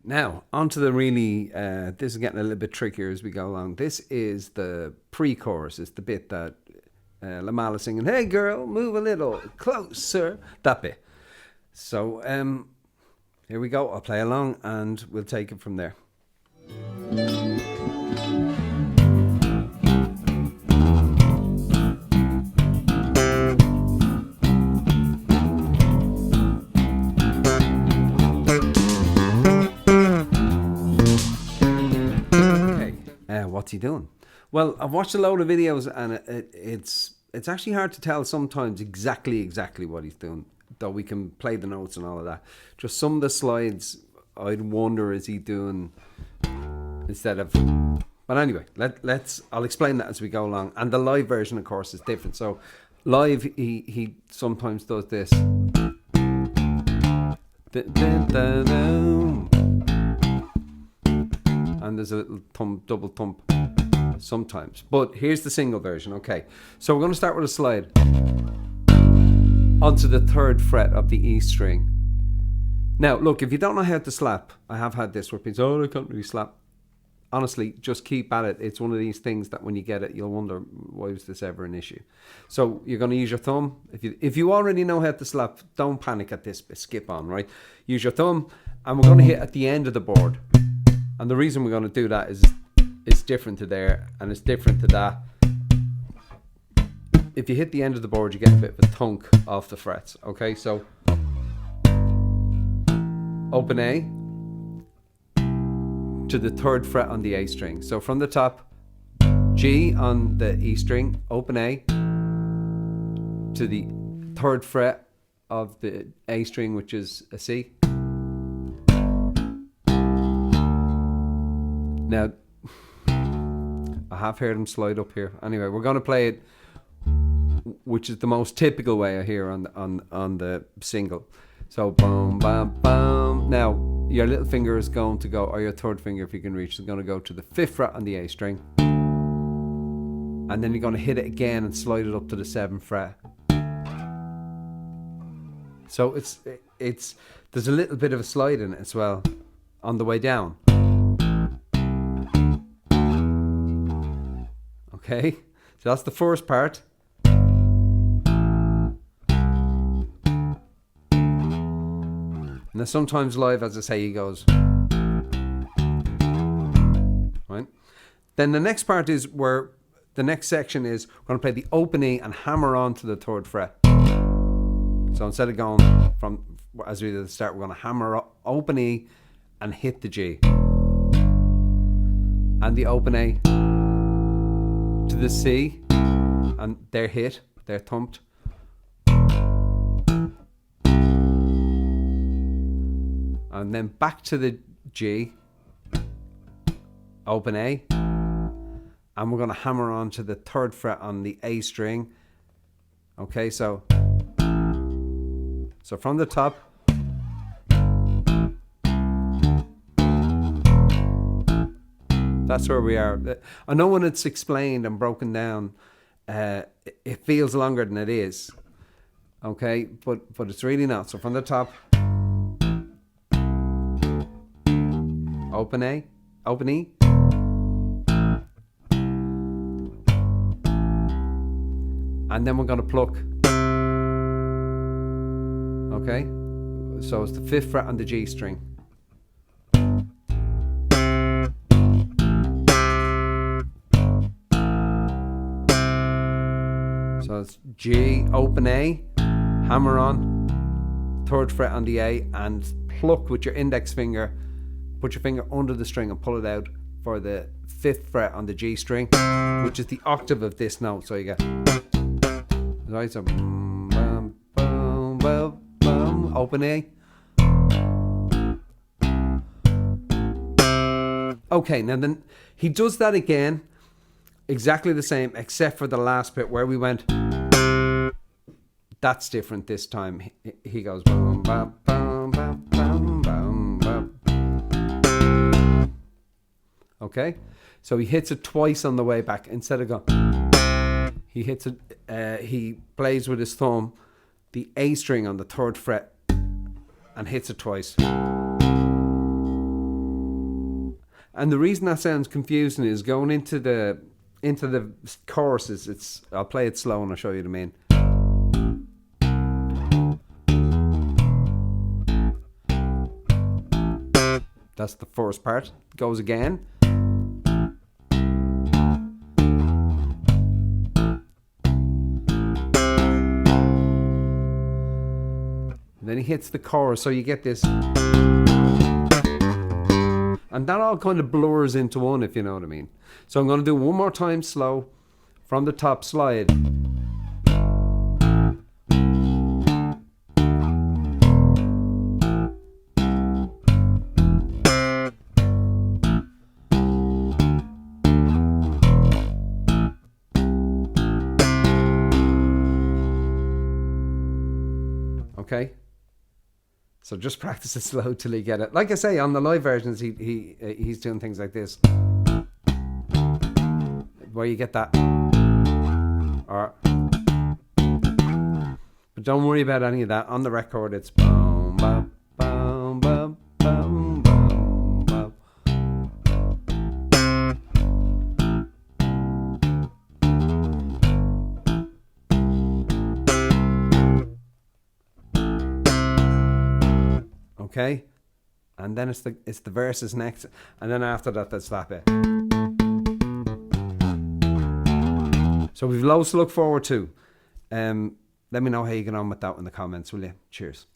Now, onto the really, this is getting a little bit trickier as we go along. This is the pre-chorus. It's the bit that Lamala is singing, "Hey girl, move a little closer." That bit. So, here we go. I'll play along and we'll take it from there. What's he doing? Well, I've watched a load of videos and it's actually hard to tell sometimes exactly what he's doing, though we can play the notes and all of that. Just some of the slides, I'd wonder, is he doing instead of... But anyway, I'll explain that as we go along. And the live version, of course, is different. So live, he sometimes does this. And there's a little double thump sometimes. But here's the single version. Okay, so we're going to start with a slide onto the 3rd fret of the E string. Now, look, if you don't know how to slap, I have had this where people say, "Oh, I can't really slap." Honestly, just keep at it. It's one of these things that when you get it, you'll wonder, why was this ever an issue? So you're going to use your thumb. If you already know how to slap, don't panic at this bit. Skip on, right? Use your thumb, and we're going to hit at the end of the board. And the reason we're going to do that is it's different to there and it's different to that. If you hit the end of the board, you get a bit of a thunk off the frets. Okay, so open A to the 3rd fret on the A string. So from the top, G on the E string, open A to the 3rd fret of the A string, which is a C. Now, I have heard him slide up here. Anyway, we're going to play it, which is the most typical way I hear on the single. So, boom, bam, bam. Now, your little finger is going to go, or your 3rd finger, if you can reach, is going to go to the 5th fret on the A string. And then you're going to hit it again and slide it up to the 7th fret. So there's a little bit of a slide in it as well on the way down. Okay, so that's the first part. And then sometimes live, as I say, he goes. Right? Then the next part is where the next section is we're going to play the open E and hammer on to the 3rd fret. So instead of going from, as we did at the start, we're going to hammer open E and hit the G. And the open A to the C, and they're hit, they're thumped. And then back to the G, open A, and we're going to hammer on to the 3rd fret on the A string. Okay, so from the top, that's where we are. I know when it's explained and broken down, it feels longer than it is. Okay, but it's really not. So from the top, open A, open E, and then we're going to pluck. Okay, so it's the 5th fret on the G string. So it's G, open A, hammer on, 3rd fret on the A, and pluck with your index finger. Put your finger under the string and pull it out for the 5th fret on the G string, which is the octave of this note. So you get, right, so boom, bam, boom, boom, boom, open A. Okay, now then he does that again, exactly the same, except for the last bit where we went. That's different this time. He goes boom, bam, bam, bam, bam, bam, bam. Okay, so he hits it twice on the way back instead of going. He hits it. He plays with his thumb the A string on the 3rd fret and hits it twice. And the reason that sounds confusing is going into the choruses. I'll play it slow and I'll show you the main. That's the first part. It goes again. And then he hits the chorus, so you get this. And that all kind of blurs into one, if you know what I mean. So I'm going to do one more time slow from the top slide. Okay? So just practice it slow till you get it. Like I say, on the live versions, he's doing things like this, where you get that. Or, but don't worry about any of that. On the record, it's boom, boom, boom, boom, boom, boom, boom. Okay, and then it's the verses next, and then after that, that's that bit. So we've loads to look forward to. Let me know how you get on with that in the comments, will you? Cheers.